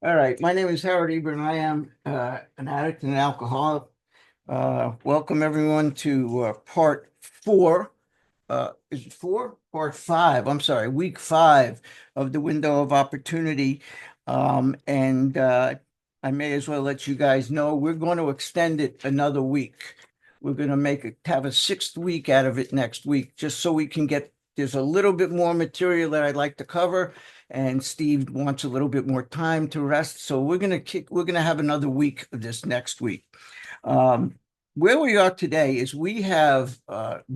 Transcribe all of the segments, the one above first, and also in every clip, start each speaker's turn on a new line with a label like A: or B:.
A: All right, my name is Howard Eber, and I am an addict and an alcoholic. Welcome everyone to part four. Is it four? Part five. I'm sorry, week five of the window of opportunity. And I may as well let you guys know we're going to extend it another week. We're going to have a sixth week out of it next week, just so we can get. There's a little bit more material that I'd like to cover, and Steve wants a little bit more time to rest. So we're gonna have another week of this next week. Um, where we are today is we have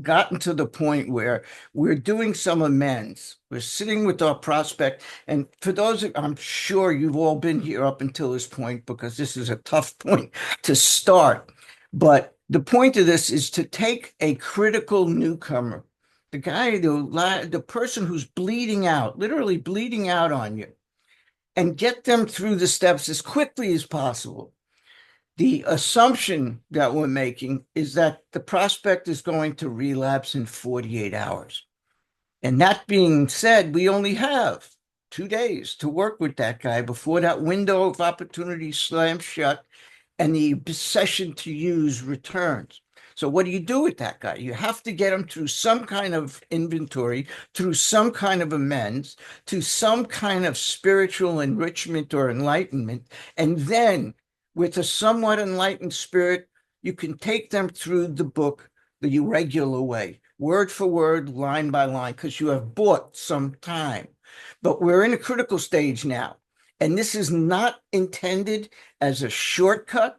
A: gotten to the point where we're doing some amends. We're sitting with our prospect, and for those, I'm sure you've all been here up until this point because this is a tough point to start. But the point of this is to take a critical newcomer, the person who's bleeding out, literally bleeding out on you, and get them through the steps as quickly as possible. The assumption that we're making is that the prospect is going to relapse in 48 hours. And that being said, we only have 2 days to work with that guy before that window of opportunity slams shut and the session to use returns. So what do you do with that guy? You have to get him through some kind of inventory, through some kind of amends, to some kind of spiritual enrichment or enlightenment. And then with a somewhat enlightened spirit, you can take them through the book the regular way, word for word, line by line, because you have bought some time. But we're in a critical stage now. And this is not intended as a shortcut.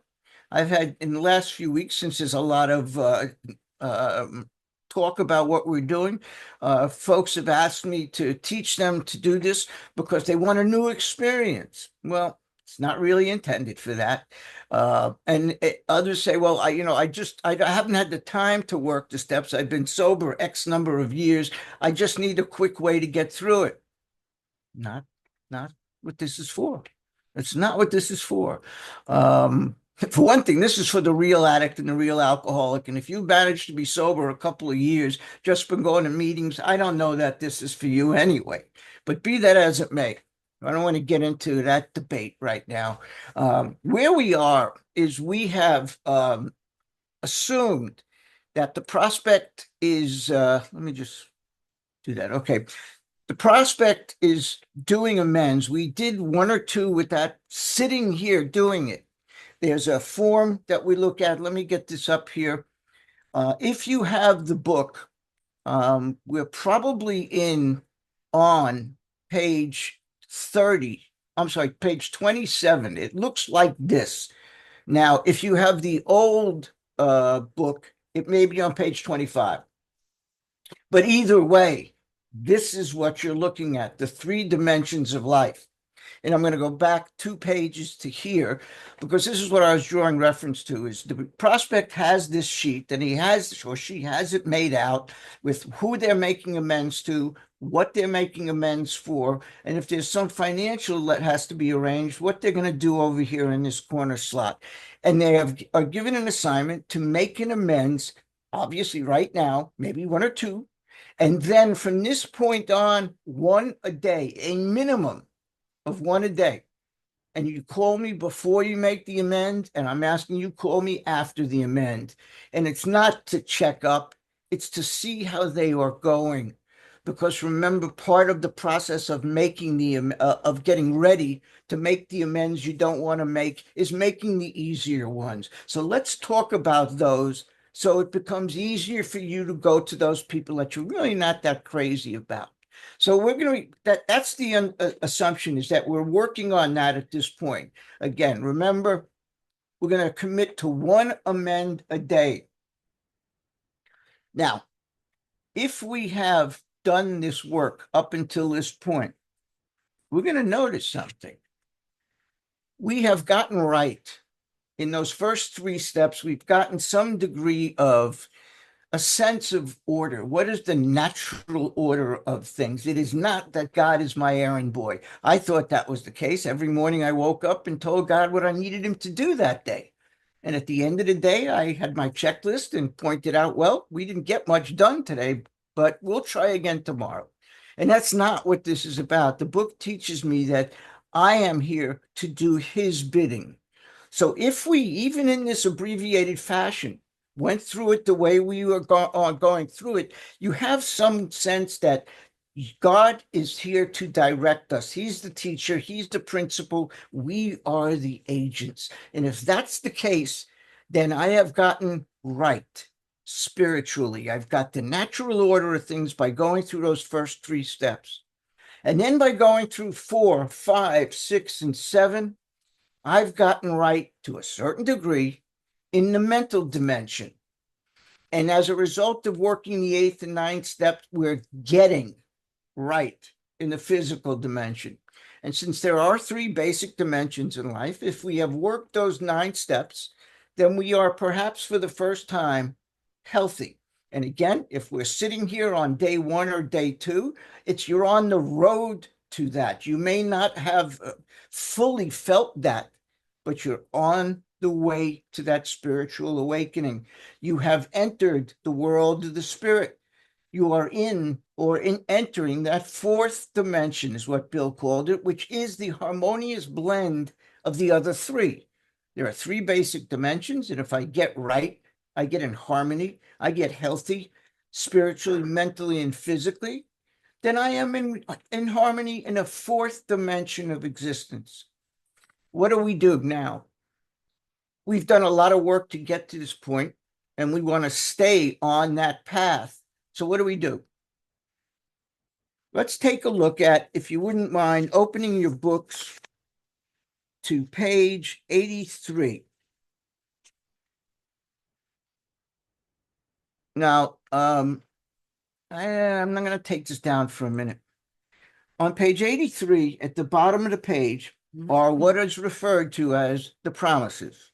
A: I've had in the last few weeks, since there's a lot of talk about what we're doing, folks have asked me to teach them to do this because they want a new experience. Well, it's not really intended for that. And others say, well, I haven't had the time to work the steps. I've been sober X number of years. I just need a quick way to get through it. Not what this is for. It's not what this is for. For one thing, this is for the real addict and the real alcoholic. And if you managed to be sober a couple of years just from going to meetings, I don't know that this is for you anyway. But be that as it may, I don't want to get into that debate right now. Where we are is we have assumed that the prospect is, let me just do that. Okay. The prospect is doing amends. We did one or two with that sitting here doing it. There's a form that we look at. Let me get this up here. If you have the book, we're probably on page 30. I'm sorry, page 27. It looks like this. Now, if you have the old book, it may be on page 25. But either way, this is what you're looking at, the three dimensions of life. And I'm going to go back 2 pages to here because this is what I was drawing reference to is the prospect has this sheet and he has or she has it made out with who they're making amends to, what they're making amends for, and if there's some financial that has to be arranged, what they're going to do over here in this corner slot. And they are given an assignment to make an amends, obviously right now, maybe one or two. And then from this point on, one a day, a minimum of one a day. And you call me before you make the amend, and I'm asking you call me after the amend. And it's not to check up, it's to see how they are going. Because remember, part of the process of making of getting ready to make the amends you don't want to make is making the easier ones. So let's talk about those so it becomes easier for you to go to those people that you're really not that crazy about. So we're going to, that's the assumption is that we're working on that at this point. Again, remember, we're going to commit to one amend a day. Now, if we have done this work up until this point, we're going to notice something. We have gotten right in those first 3 steps. We've gotten some degree of a sense of order. What is the natural order of things? It is not that God is my errand boy. I thought that was the case. Every morning I woke up and told God what I needed him to do that day. And at the end of the day, I had my checklist and pointed out, well, we didn't get much done today, but we'll try again tomorrow. And that's not what this is about. The book teaches me that I am here to do his bidding. So if we, even in this abbreviated fashion, went through it the way we are going through it, you have some sense that God is here to direct us. He's the teacher, he's the principal, we are the agents. And if that's the case, then I have gotten right spiritually. I've got the natural order of things by going through those first three steps. And then by going through 4, 5, 6, and 7, I've gotten right to a certain degree in the mental dimension. And as a result of working the 8th and 9th steps, we're getting right in the physical dimension. And since there are three basic dimensions in life, if we have worked those 9 steps, then we are perhaps for the first time healthy. And again, if we're sitting here on day 1 or day 2, you're on the road to that. You may not have fully felt that, but you're on the way to that spiritual awakening. You have entered the world of the spirit. You are entering that 4th dimension, is what Bill called it, which is the harmonious blend of the other 3. There are 3 basic dimensions, and if I get right, I get in harmony, I get healthy, spiritually, mentally, and physically, then I am in harmony in a 4th dimension of existence. What do we do now? We've done a lot of work to get to this point, and we want to stay on that path. So what do? Let's take a look at, if you wouldn't mind, opening your books to page 83. Now, I'm not going to take this down for a minute. On page 83, at the bottom of the page, are what is referred to as the promises.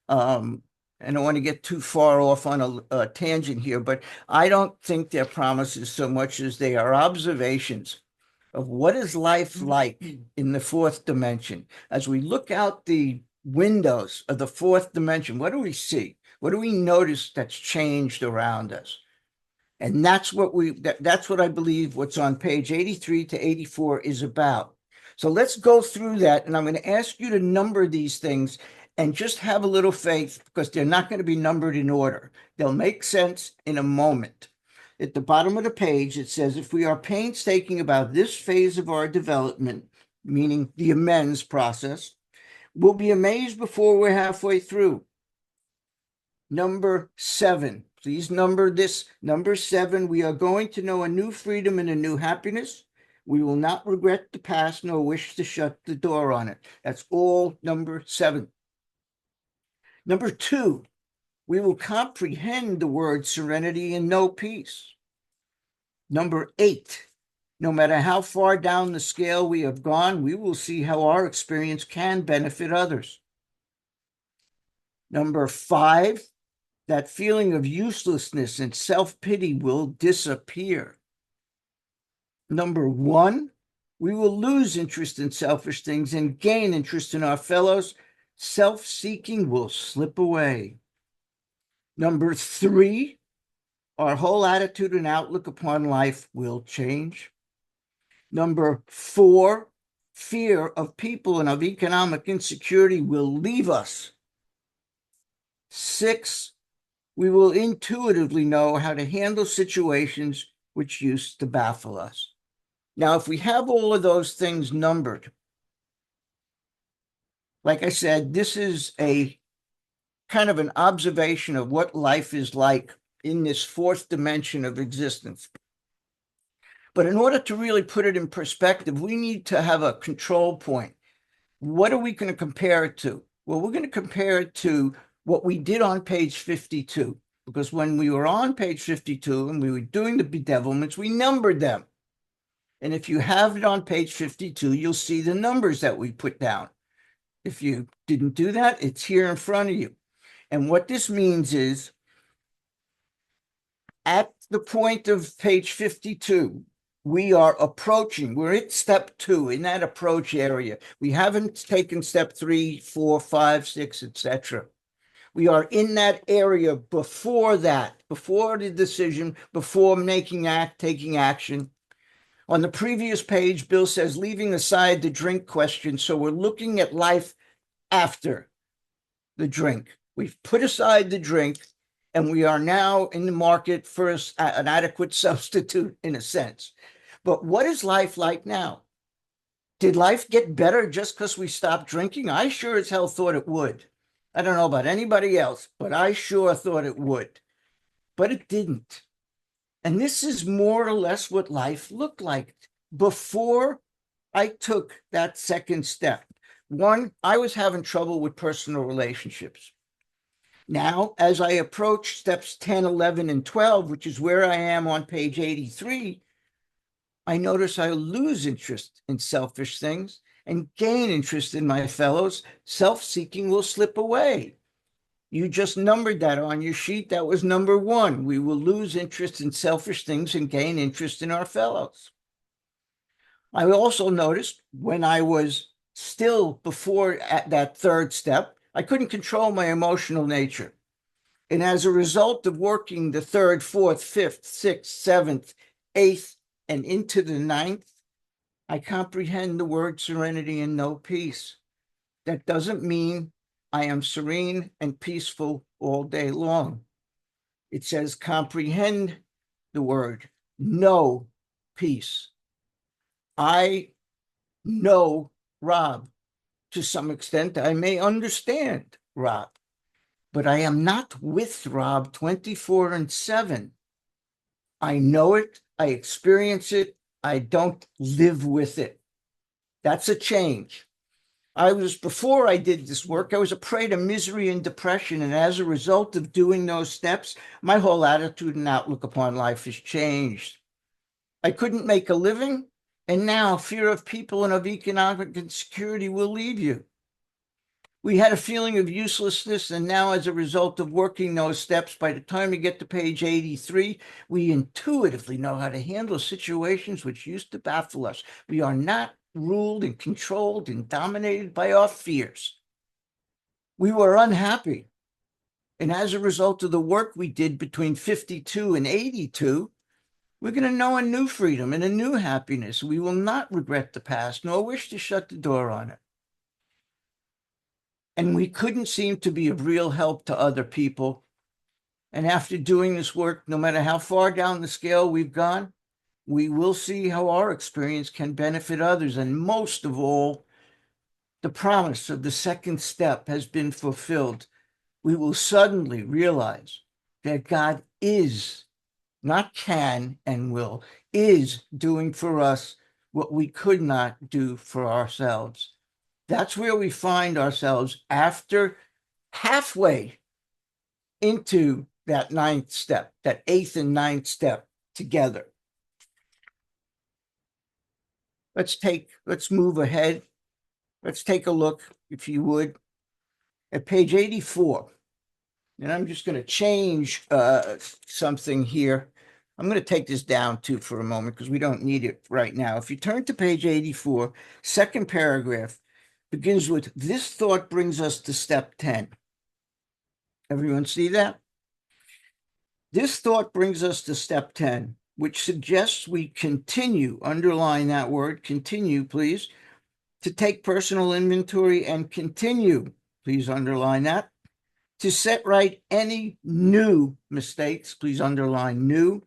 A: I don't want to get too far off on a tangent here, but I don't think they're promises so much as they are observations of what is life like in the 4th dimension. As we look out the windows of the 4th dimension, what do we see? What do we notice that's changed around us? And that's what I believe what's on page 83 to 84 is about. So let's go through that, and I'm going to ask you to number these things and just have a little faith, because they're not going to be numbered in order. They'll make sense in a moment. At the bottom of the page, it says, if we are painstaking about this phase of our development, meaning the amends process, we'll be amazed before we're halfway through. Number 7, please number this. Number 7, we are going to know a new freedom and a new happiness. We will not regret the past nor wish to shut the door on it. That's all number 7. Number 2, we will comprehend the word serenity and know peace. Number 8, no matter how far down the scale we have gone, we will see how our experience can benefit others. Number 5, that feeling of uselessness and self-pity will disappear. Number 1, we will lose interest in selfish things and gain interest in our fellows. Self-seeking will slip away. Number 3, our whole attitude and outlook upon life will change. Number 4, fear of people and of economic insecurity will leave us. 6, we will intuitively know how to handle situations which used to baffle us. Now, if we have all of those things numbered, like I said, this is a kind of an observation of what life is like in this 4th dimension of existence. But in order to really put it in perspective, we need to have a control point. What are we going to compare it to? Well, we're going to compare it to what we did on page 52, because when we were on page 52 and we were doing the bedevilments, we numbered them. And if you have it on page 52, you'll see the numbers that we put down. If you didn't do that, it's here in front of you. And what this means is, at the point of page 52, we're at step 2 in that approach area. We haven't taken step 3, 4, 5, 6, etc. We are in that area before that, before the decision, before taking action. On the previous page, Bill says, leaving aside the drink question. So we're looking at life after the drink. We've put aside the drink and we are now in the market for an adequate substitute in a sense. But what is life like now? Did life get better just because we stopped drinking? I sure as hell thought it would. I don't know about anybody else, but I sure thought it would. But it didn't. And this is more or less what life looked like before I took that second step. One, I was having trouble with personal relationships. Now, as I approach steps 10, 11, and 12, which is where I am on page 83, I notice I lose interest in selfish things and gain interest in my fellows. Self-seeking will slip away. You just numbered that on your sheet. That was number 1. We will lose interest in selfish things and gain interest in our fellows. I also noticed when I was still before at that third step, I couldn't control my emotional nature. And as a result of working the 3rd, 4th, 5th, 6th, 7th, 8th, and into the 9th, I comprehend the word serenity and know peace. That doesn't mean I am serene and peaceful all day long. It says comprehend the word, know peace. I know Rob. To some extent, I may understand Rob, but I am not with Rob 24/7. I know it, I experience it, I don't live with it. That's a change. Before I did this work, I was a prey to misery and depression. And as a result of doing those steps, my whole attitude and outlook upon life has changed. I couldn't make a living. And now fear of people and of economic insecurity will leave you. We had a feeling of uselessness. And now as a result of working those steps, by the time we get to page 83, we intuitively know how to handle situations which used to baffle us. We are not ruled and controlled and dominated by our fears. We were unhappy. And as a result of the work we did between 52 and 82, we're going to know a new freedom and a new happiness. We will not regret the past, nor wish to shut the door on it. And we couldn't seem to be of real help to other people. And after doing this work, no matter how far down the scale we've gone, we will see how our experience can benefit others. And most of all, the promise of the second step has been fulfilled. We will suddenly realize that God is, not can and will, is doing for us what we could not do for ourselves. That's where we find ourselves after halfway into that 9th step, that 8th and 9th step together. Let's move ahead. Let's take a look, if you would, at page 84. And I'm just going to change something here. I'm going to take this down too for a moment because we don't need it right now. If you turn to page 84, second paragraph begins with, this thought brings us to step 10. Everyone see that? This thought brings us to step 10, which suggests we continue, underline that word, continue, please, to take personal inventory and continue, please underline that, to set right any new mistakes, please underline new,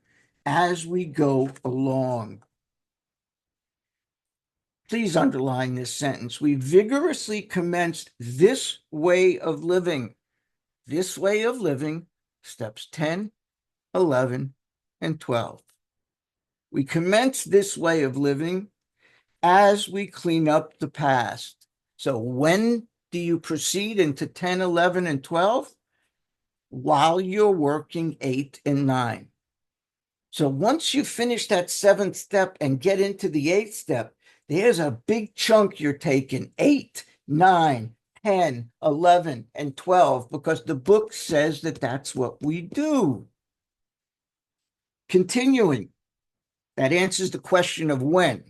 A: as we go along. Please underline this sentence. We vigorously commenced this way of living. This way of living, steps 10, 11, and 12. We commence this way of living as we clean up the past. So when do you proceed into 10, 11, and 12? While you're working 8 and 9. So once you finish that 7th step and get into the 8th step, there's a big chunk you're taking, 8, 9, 10, 11, and 12, because the book says that that's what we do. Continuing, that answers the question of when.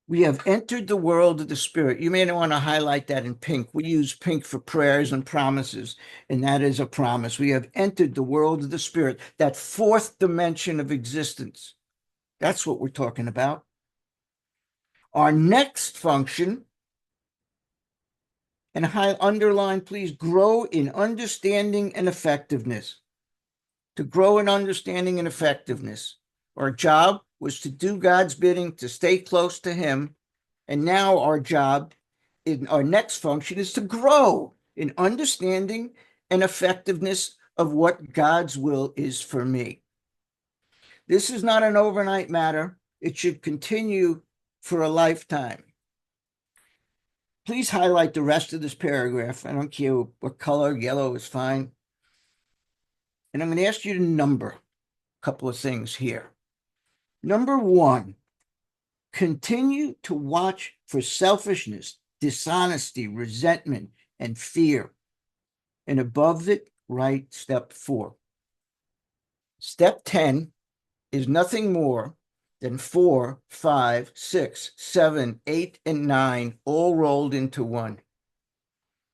A: We have entered the world of the spirit. You may want to highlight that in pink. We use pink for prayers and promises, and that is a promise. We have entered the world of the spirit, that 4th dimension of existence. That's what we're talking about. Our next function, and underline, please, grow in understanding and effectiveness. To grow in understanding and effectiveness. Our job was to do God's bidding, to stay close to Him. And now our job in our next function is to grow in understanding and effectiveness of what God's will is for me. This is not an overnight matter. It should continue for a lifetime. Please highlight the rest of this paragraph. I don't care what color, yellow is fine. And I'm going to ask you to number a couple of things here. Number 1, continue to watch for selfishness, dishonesty, resentment, and fear. And above it, write step 4. Step 10 is nothing more than 4, 5, 6, 7, 8, and 9 all rolled into one.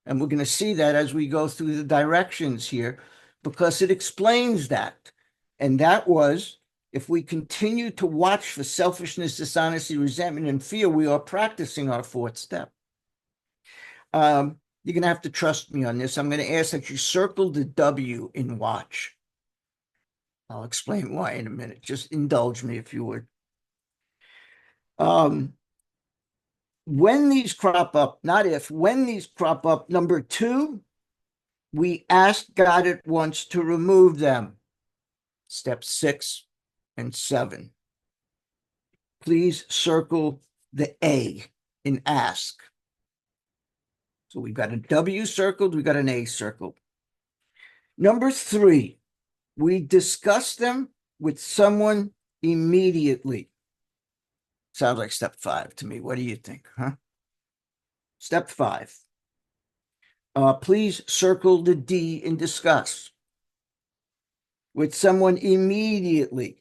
A: And we're going to see that as we go through the directions here, because it explains that. And that was, if we continue to watch for selfishness, dishonesty, resentment, and fear, we are practicing our 4th step. You're going to have to trust me on this. I'm going to ask that you circle the W in watch. I'll explain why in a minute. Just indulge me if you would. When these crop up, not if, when these crop up, number 2, we ask God at once to remove them. Step 6 and 7. Please circle the A in ask. So we've got a W circled, we've got an A circled. Number 3, we discuss them with someone immediately. Sounds like step 5 to me. What do you think, huh? Step 5. Please circle the D in discuss. With someone immediately.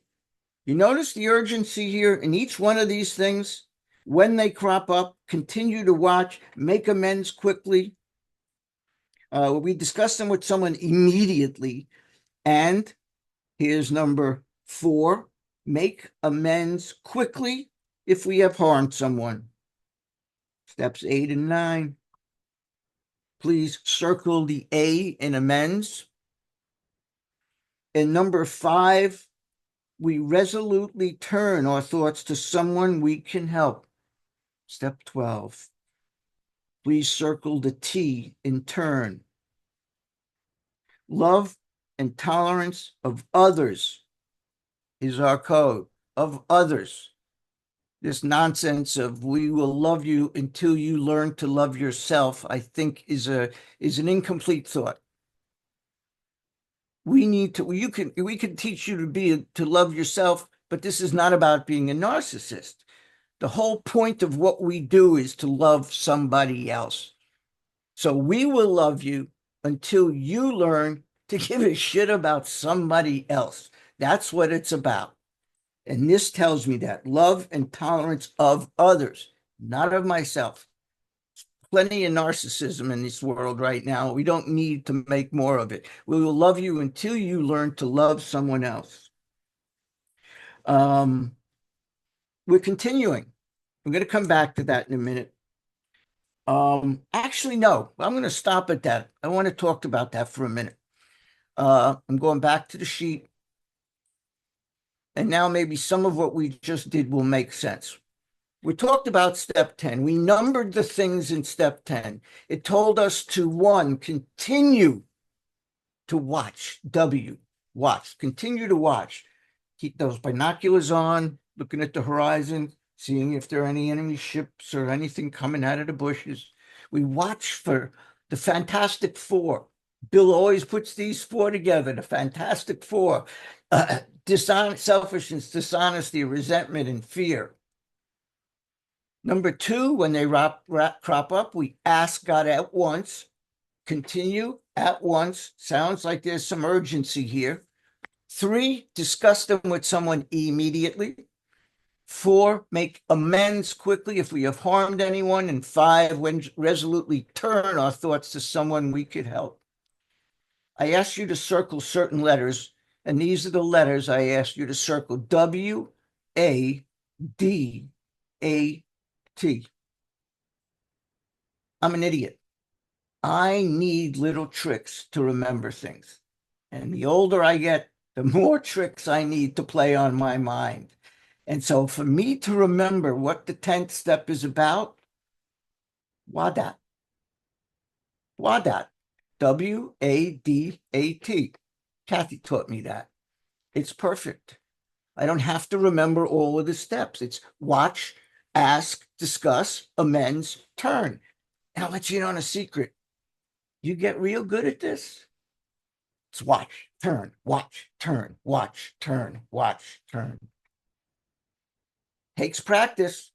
A: You notice the urgency here in each one of these things? When they crop up, continue to watch, make amends quickly. We discuss them with someone immediately. And here's number 4, make amends quickly if we have harmed someone. Steps 8 and 9. Please circle the A in amends. And number 5, we resolutely turn our thoughts to someone we can help. Step 12. Please circle the T in turn. Love and tolerance of others is our code. Of others. This nonsense of we will love you until you learn to love yourself, I think is an incomplete thought. We can teach you to love yourself, but this is not about being a narcissist. The whole point of what we do is to love somebody else. So we will love you until you learn to give a shit about somebody else. That's what it's about. And this tells me that love and tolerance of others, not of myself. Plenty of narcissism in this world right now. We don't need to make more of it. We will love you until you learn to love someone else. We're continuing. I'm going to come back to that in a minute. Actually, no, I'm going to stop at that. I want to talk about that for a minute. I'm going back to the sheet. And now maybe some of what we just did will make sense. We talked about step 10. We numbered the things in step 10. It told us to, 1, continue to watch. W, watch. Continue to watch. Keep those binoculars on, looking at the horizon, seeing if there are any enemy ships or anything coming out of the bushes. We watch for the Fantastic Four. Bill always puts these 4 together, the Fantastic Four. Selfishness, dishonesty, resentment, and fear. Number 2, when they crop up, we ask God at once. Continue at once. Sounds like there's some urgency here. 3, discuss them with someone immediately. 4, make amends quickly if we have harmed anyone. And 5, when resolutely turn our thoughts to someone we could help. I asked you to circle certain letters, and these are the letters I asked you to circle. W, I'm an idiot. I need little tricks to remember things. And the older I get, the more tricks I need to play on my mind. And so for me to remember what the 10th step is about, WADAT. WADAT. WADAT. Kathy taught me that. It's perfect. I don't have to remember all of the steps. It's watch, ask, discuss, amends, turn. And I'll let you in on a secret. You get real good at this. It's watch, turn, watch, turn, watch, turn, watch, turn. Takes practice,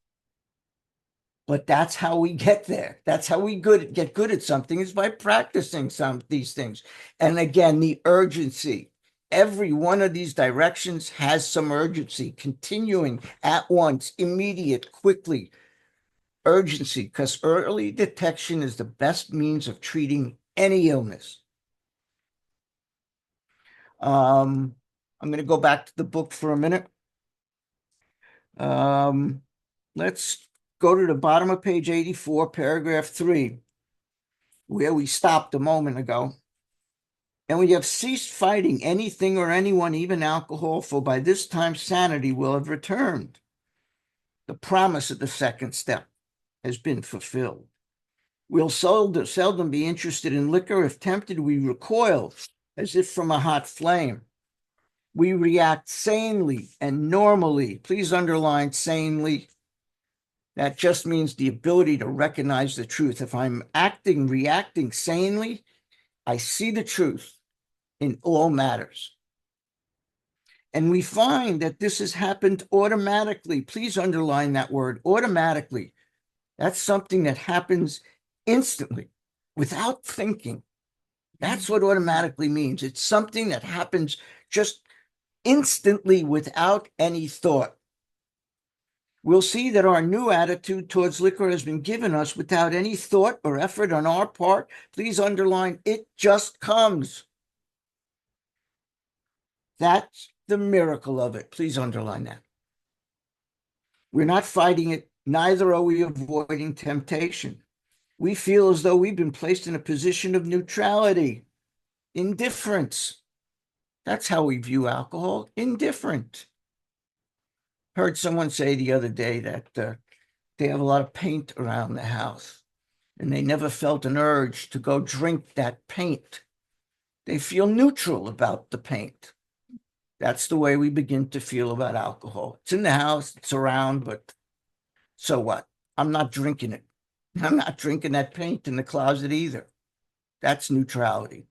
A: but that's how we get there. That's how we get good at something, is by practicing some of these things. And again, the urgency. Every one of these directions has some urgency, continuing at once, immediate, quickly. Urgency, because early detection is the best means of treating any illness. I'm going to go back to the book for a minute. Let's go to the bottom of page 84, paragraph 3, where we stopped a moment ago. And we have ceased fighting anything or anyone, even alcohol, for by this time sanity will have returned. The promise of the second step has been fulfilled. We'll seldom be interested in liquor. If tempted, we recoil as if from a hot flame. We react sanely and normally. Please underline sanely. That just means the ability to recognize the truth. If I'm reacting sanely, I see the truth in all matters. And we find that this has happened automatically. Please underline that word, automatically. That's something that happens instantly, without thinking. That's what automatically means. It's something that happens just instantly without any thought. We'll see that our new attitude towards liquor has been given us without any thought or effort on our part. Please underline, it just comes. That's the miracle of it. Please underline that. We're not fighting it, neither are we avoiding temptation. We feel as though we've been placed in a position of neutrality, indifference. That's how we view alcohol, indifferent. Heard someone say the other day that they have a lot of paint around the house and they never felt an urge to go drink that paint. They feel neutral about the paint. That's the way we begin to feel about alcohol. It's in the house, it's around, but so what? I'm not drinking it. I'm not drinking that paint in the closet either. That's neutrality.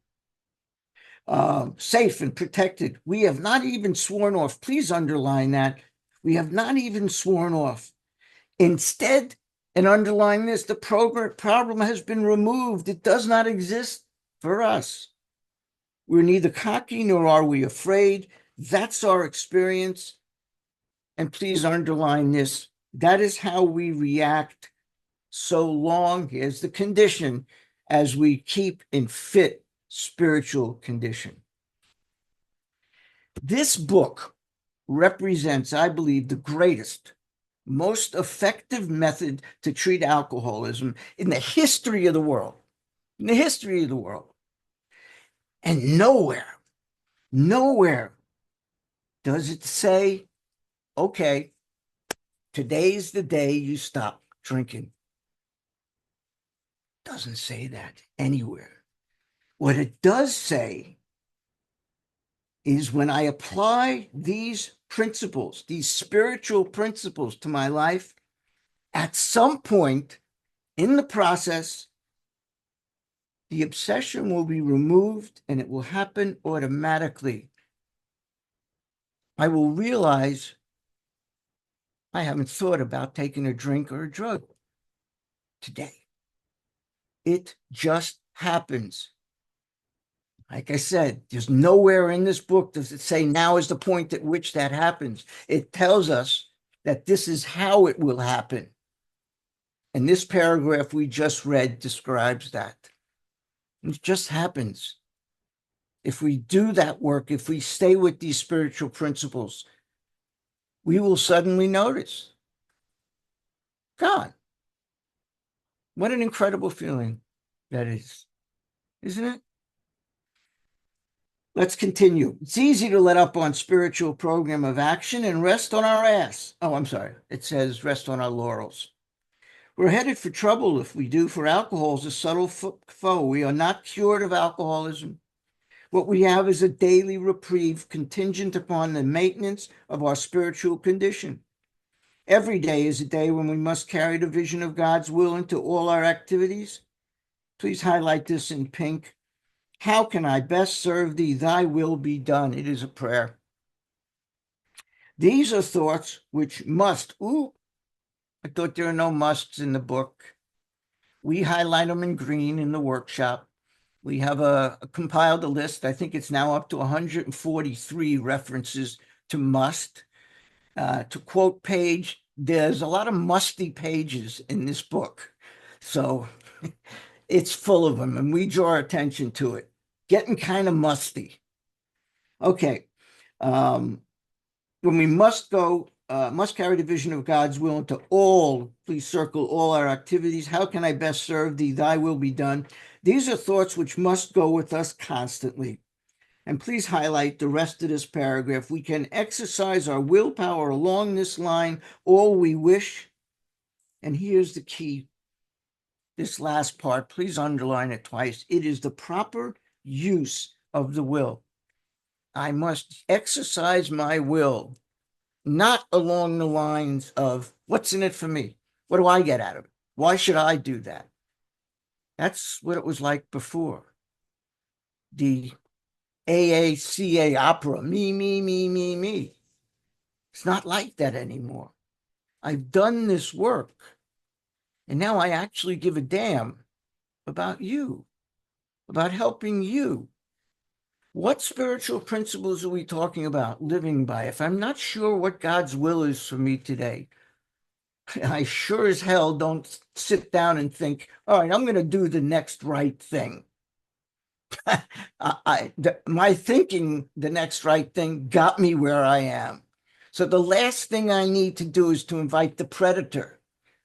A: Safe and protected. We have not even sworn off. Please underline that. We have not even sworn off. Instead, and underline this, the problem has been removed. It does not exist for us. We're neither cocky nor are we afraid. That's our experience. And please underline this. That is how we react so long as the condition as we keep in fit spiritual condition. This book represents, I believe, the greatest, most effective method to treat alcoholism in the history of the world. In the history of the world. And nowhere does it say, okay, today's the day you stop drinking. Doesn't say that anywhere. What it does say is when I apply these principles, these spiritual principles to my life, at some point in the process, the obsession will be removed and it will happen automatically. I will realize I haven't thought about taking a drink or a drug today. It just happens. Like I said, there's nowhere in this book does it say now is the point at which that happens. It tells us that this is how it will happen. And this paragraph we just read describes that. It just happens. If we do that work, if we stay with these spiritual principles, we will suddenly notice. God, what an incredible feeling that is, isn't it? Let's continue. It's easy to let up on spiritual program of action and rest on our ass. Oh, I'm sorry. It says rest on our laurels. We're headed for trouble if we do, for alcohol is a subtle foe. We are not cured of alcoholism. What we have is a daily reprieve contingent upon the maintenance of our spiritual condition. Every day is a day when we must carry the vision of God's will into all our activities. Please highlight this in pink. How can I best serve thee? Thy will be done. It is a prayer. These are thoughts which must. Ooh, I thought there are no musts in the book. We highlight them in green in the workshop. We have compiled a list. I think it's now up to 143 references to must. To quote Page, there's a lot of musty pages in this book. So it's full of them, and we draw attention to it. Getting kind of musty. Okay. When we must carry the vision of God's will into all, please circle all our activities. How can I best serve thee? Thy will be done. These are thoughts which must go with us constantly. And please highlight the rest of this paragraph. We can exercise our willpower along this line all we wish. And here's the key. This last part, please underline it twice. It is the proper use of the will. I must exercise my will, not along the lines of what's in it for me? What do I get out of it? Why should I do that? That's what it was like before. The AACA opera, me, me, me, me, me. It's not like that anymore. I've done this work, and now I actually give a damn about you, about helping you. What spiritual principles are we talking about living by? If I'm not sure what God's will is for me today, I sure as hell don't sit down and think, all right, I'm going to do the next right thing. My thinking the next right thing got me where I am. So the last thing I need to do is to invite the predator,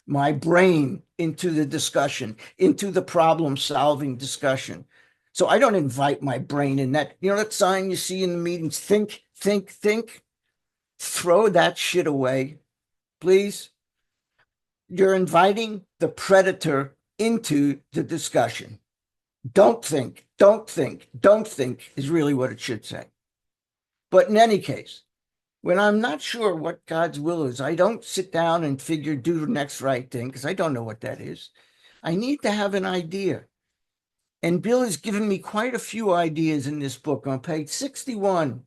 A: my brain, into the discussion, into the problem-solving discussion. So I don't invite my brain in that, that sign you see in the meetings, think, think, think. Throw that shit away, please. You're inviting the predator into the discussion. Don't think, don't think, don't think is really what it should say. But in any case, when I'm not sure what God's will is, I don't sit down and figure do the next right thing because I don't know what that is. I need to have an idea. And Bill has given me quite a few ideas in this book. On page 61,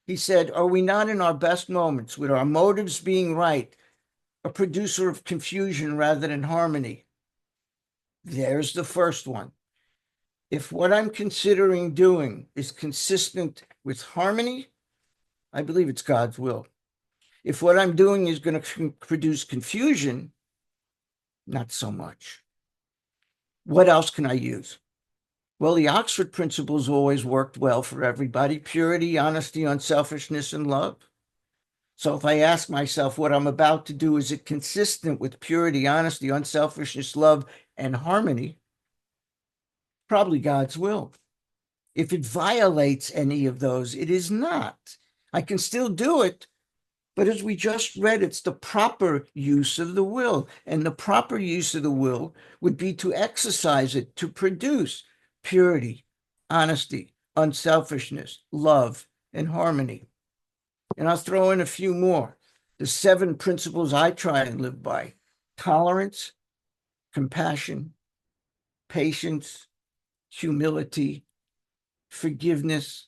A: he said, are we not in our best moments with our motives being right, a producer of confusion rather than harmony? There's the first one. If what I'm considering doing is consistent with harmony, I believe it's God's will. If what I'm doing is going to produce confusion, not so much. What else can I use? Well, the Oxford principles always worked well for everybody: purity, honesty, unselfishness, and love. So if I ask myself what I'm about to do, is it consistent with purity, honesty, unselfishness, love, and harmony? Probably God's will. If it violates any of those, it is not. I can still do it, but as we just read, it's the proper use of the will. And the proper use of the will would be to exercise it to produce purity, honesty, unselfishness, love, and harmony. And I'll throw in a few more. The 7 principles I try and live by: tolerance, compassion, patience, humility, forgiveness,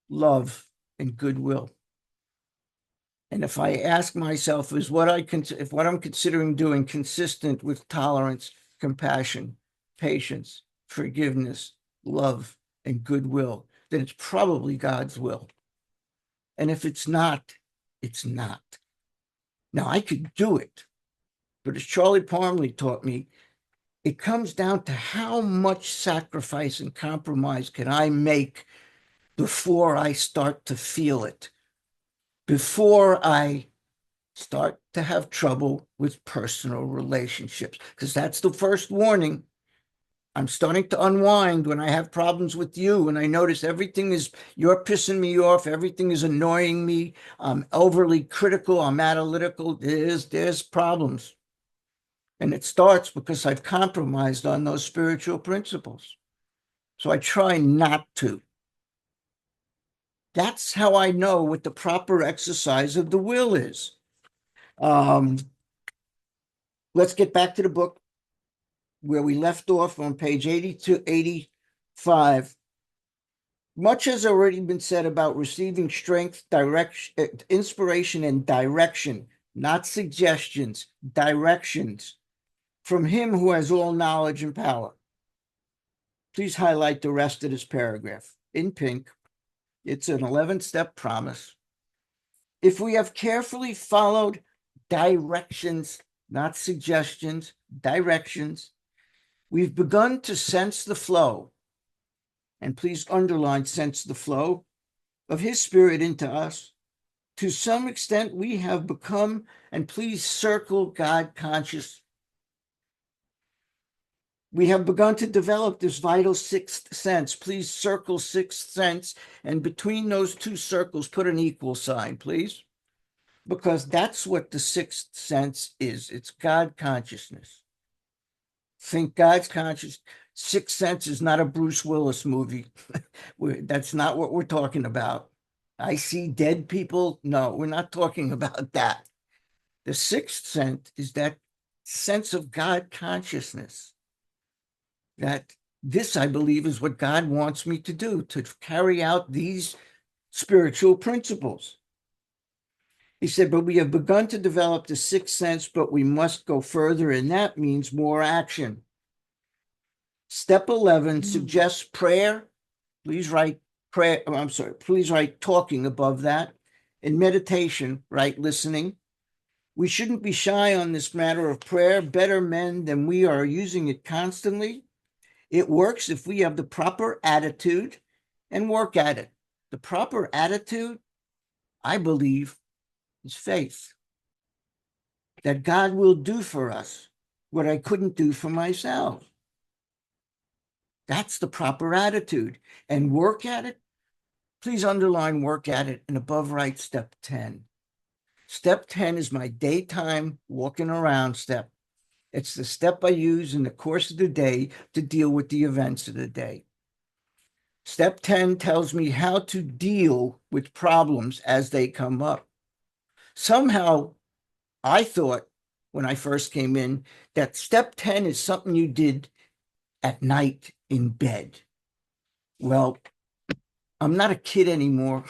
A: love, and goodwill. And if I ask myself, if what I'm considering doing consistent with tolerance, compassion, patience, forgiveness, love, and goodwill, then it's probably God's will. And if it's not, it's not. Now, I could do it, but as Charlie Parmley taught me, it comes down to how much sacrifice and compromise can I make before I start to feel it, before I start to have trouble with personal relationships, because that's the first warning. I'm starting to unwind when I have problems with you, and I notice you're pissing me off, everything is annoying me, I'm overly critical, I'm analytical, there's problems. And it starts because I've compromised on those spiritual principles. So I try not to. That's how I know what the proper exercise of the will is. Let's get back to the book where we left off on page 80 to 85. Much has already been said about receiving strength, direction, inspiration, and direction, not suggestions, directions from him who has all knowledge and power. Please highlight the rest of this paragraph in pink. It's an 11-step promise. If we have carefully followed directions, not suggestions, directions, we've begun to sense the flow, and please underline sense the flow of his spirit into us. To some extent, we have become, and please circle God conscious. We have begun to develop this vital sixth sense. Please circle sixth sense, and between those two circles, put an equal sign, please, because that's what the sixth sense is. It's God consciousness. Think God's conscious. Sixth Sense is not a Bruce Willis movie. That's not what we're talking about. I see dead people. No, we're not talking about that. The sixth sense is that sense of God consciousness. That this, I believe, is what God wants me to do, to carry out these spiritual principles. He said, but we have begun to develop the sixth sense, but we must go further, and that means more action. Step 11 suggests prayer. Please write prayer. Please write talking above that. In meditation, write listening. We shouldn't be shy on this matter of prayer. Better men than we are using it constantly. It works if we have the proper attitude and work at it. The proper attitude, I believe, is faith. That God will do for us what I couldn't do for myself. That's the proper attitude. And work at it. Please underline work at it and above write step 10. Step 10 is my daytime walking around step. It's the step I use in the course of the day to deal with the events of the day. Step 10 tells me how to deal with problems as they come up. Somehow, I thought when I first came in that step 10 is something you did at night in bed. Well, I'm not a kid anymore.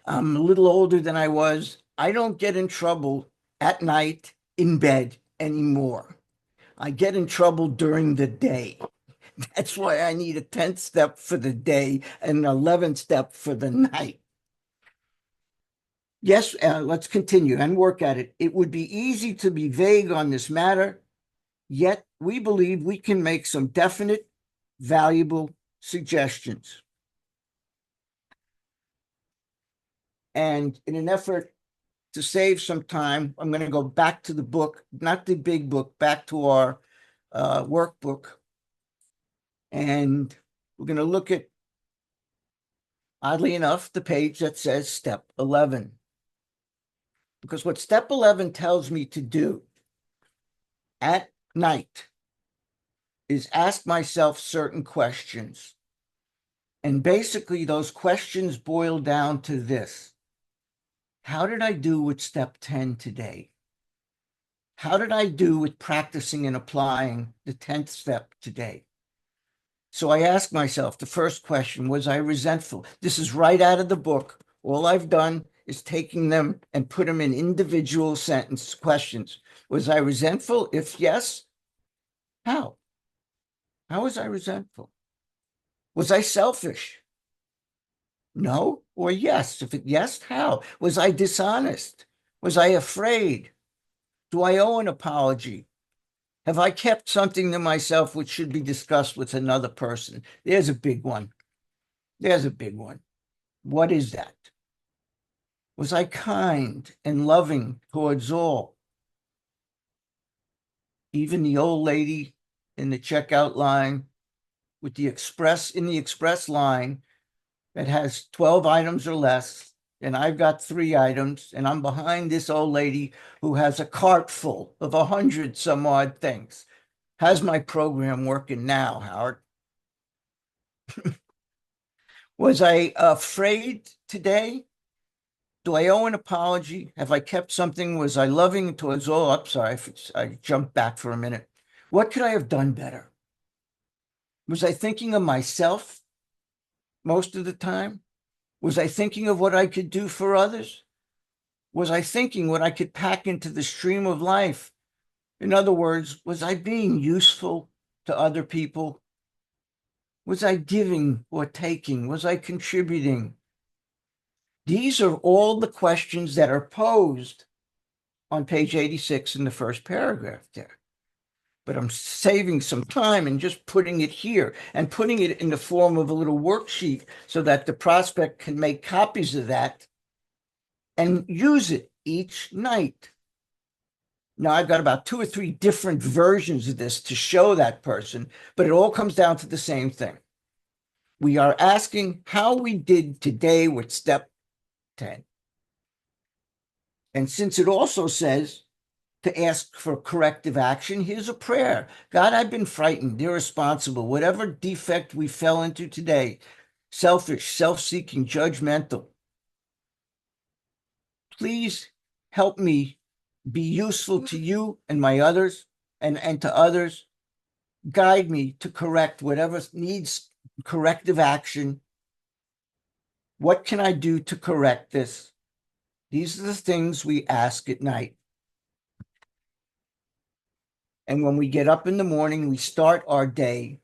A: I'm a little older than I was. I don't get in trouble at night in bed anymore. I get in trouble during the day. That's why I need a 10th step for the day and an 11th step for the night. Yes, let's continue and work at it. It would be easy to be vague on this matter, yet we believe we can make some definite, valuable suggestions. And in an effort to save some time, I'm going to go back to the book, not the big book, back to our workbook. And we're going to look at, oddly enough, the page that says step 11. Because what step 11 tells me to do at night is ask myself certain questions. And basically, those questions boil down to this. How did I do with step 10 today? How did I do with practicing and applying the 10th step today? So I asked myself the first question, was I resentful? This is right out of the book. All I've done is taking them and put them in individual sentence questions. Was I resentful? If yes, how? How was I resentful? Was I selfish? No or yes? If it yes, how? Was I dishonest? Was I afraid? Do I owe an apology? Have I kept something to myself which should be discussed with another person? There's a big one. There's a big one. What is that? Was I kind and loving towards all? Even the old lady in the checkout line with the express line that has 12 items or less, and I've got 3 items, and I'm behind this old lady who has a cart full of 100 some odd things. How's my program working now, Howard? Was I afraid today? Do I owe an apology? Have I kept something? Was I loving towards all? I'm sorry, I jumped back for a minute. What could I have done better? Was I thinking of myself most of the time? Was I thinking of what I could do for others? Was I thinking what I could pack into the stream of life? In other words, was I being useful to other people? Was I giving or taking? Was I contributing? These are all the questions that are posed on page 86 in the first paragraph there. But I'm saving some time and just putting it here and putting it in the form of a little worksheet so that the prospect can make copies of that and use it each night. Now, I've got about 2 or 3 different versions of this to show that person, but it all comes down to the same thing. We are asking how we did today with step 10. And since it also says to ask for corrective action, here's a prayer. God, I've been frightened, irresponsible, whatever defect we fell into today, selfish, self-seeking, judgmental. Please help me be useful to you and my others and to others. Guide me to correct whatever needs corrective action. What can I do to correct this? These are the things we ask at night. And when we get up in the morning, we start our day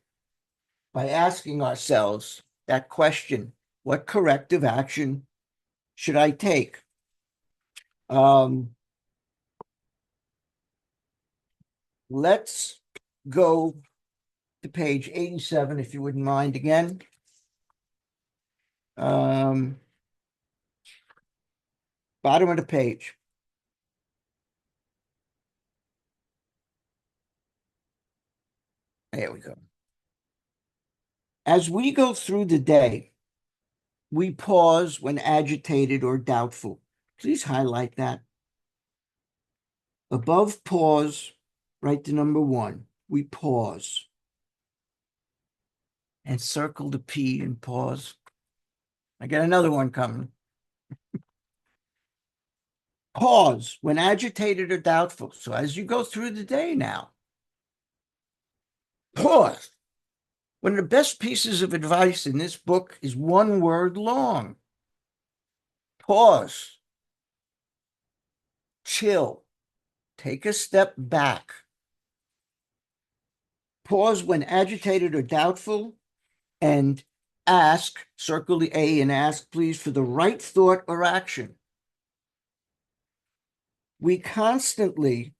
A: by asking ourselves that question: what corrective action should I take? Let's go to page 87, if you wouldn't mind again. Bottom of the page. There we go. As we go through the day, we pause when agitated or doubtful. Please highlight that. Above pause, write the number 1. We pause. And circle the P and pause. I got another one coming. Pause when agitated or doubtful. So as you go through the day now, pause. One of the best pieces of advice in this book is 1 word long. Pause. Chill. Take a step back. Pause when agitated or doubtful, and ask, circle the A and ask, please, for the right thought or action. We constantly,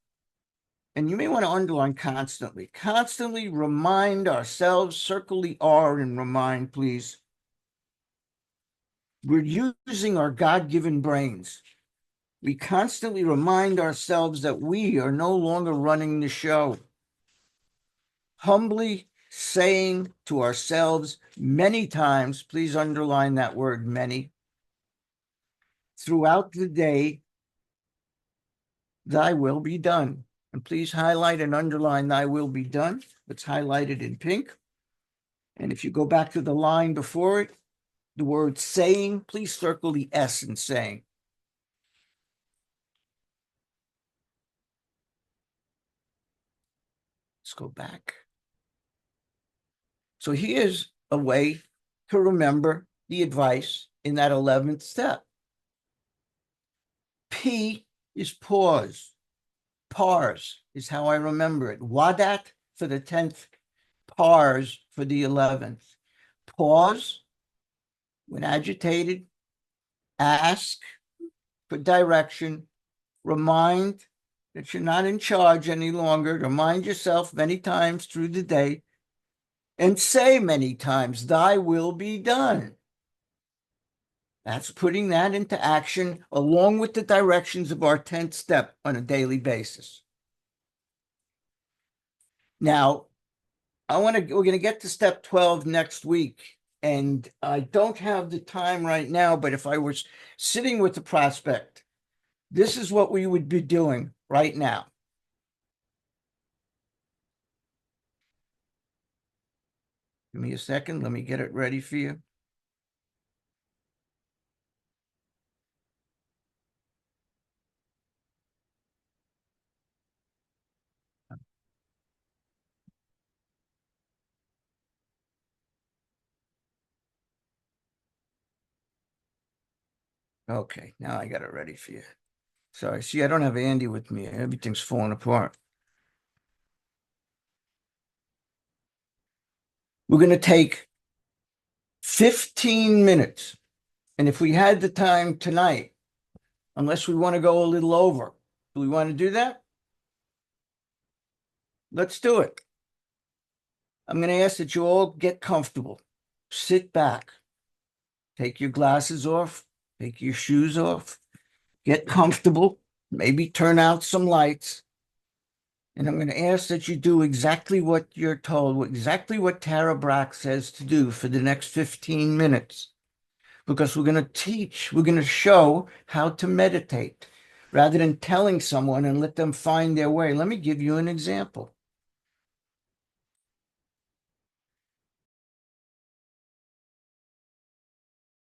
A: and you may want to underline constantly remind ourselves, circle the R and remind, please. We're using our God-given brains. We constantly remind ourselves that we are no longer running the show. Humbly saying to ourselves many times, please underline that word, many, throughout the day, thy will be done. And please highlight and underline thy will be done. It's highlighted in pink. And if you go back to the line before it, the word saying, please circle the S in saying. Let's go back. So here's a way to remember the advice in that 11th step. P is pause. Pars is how I remember it. Wadat for the 10th, pars for the 11th. Pause when agitated, ask for direction, remind that you're not in charge any longer, remind yourself many times through the day, and say many times, thy will be done. That's putting that into action along with the directions of our 10th step on a daily basis. Now, we're going to get to step 12 next week. And I don't have the time right now, but if I was sitting with the prospect, this is what we would be doing right now. Give me a second. Let me get it ready for you. Okay, now I got it ready for you. Sorry, see, I don't have Andy with me. Everything's falling apart. We're going to take 15 minutes. And if we had the time tonight, unless we want to go a little over, do we want to do that? Let's do it. I'm going to ask that you all get comfortable. Sit back. Take your glasses off. Take your shoes off. Get comfortable. Maybe turn out some lights. And I'm going to ask that you do exactly what you're told, exactly what Tara Brach says to do for the next 15 minutes. Because we're going to teach, we're going to show how to meditate rather than telling someone and let them find their way. Let me give you an example.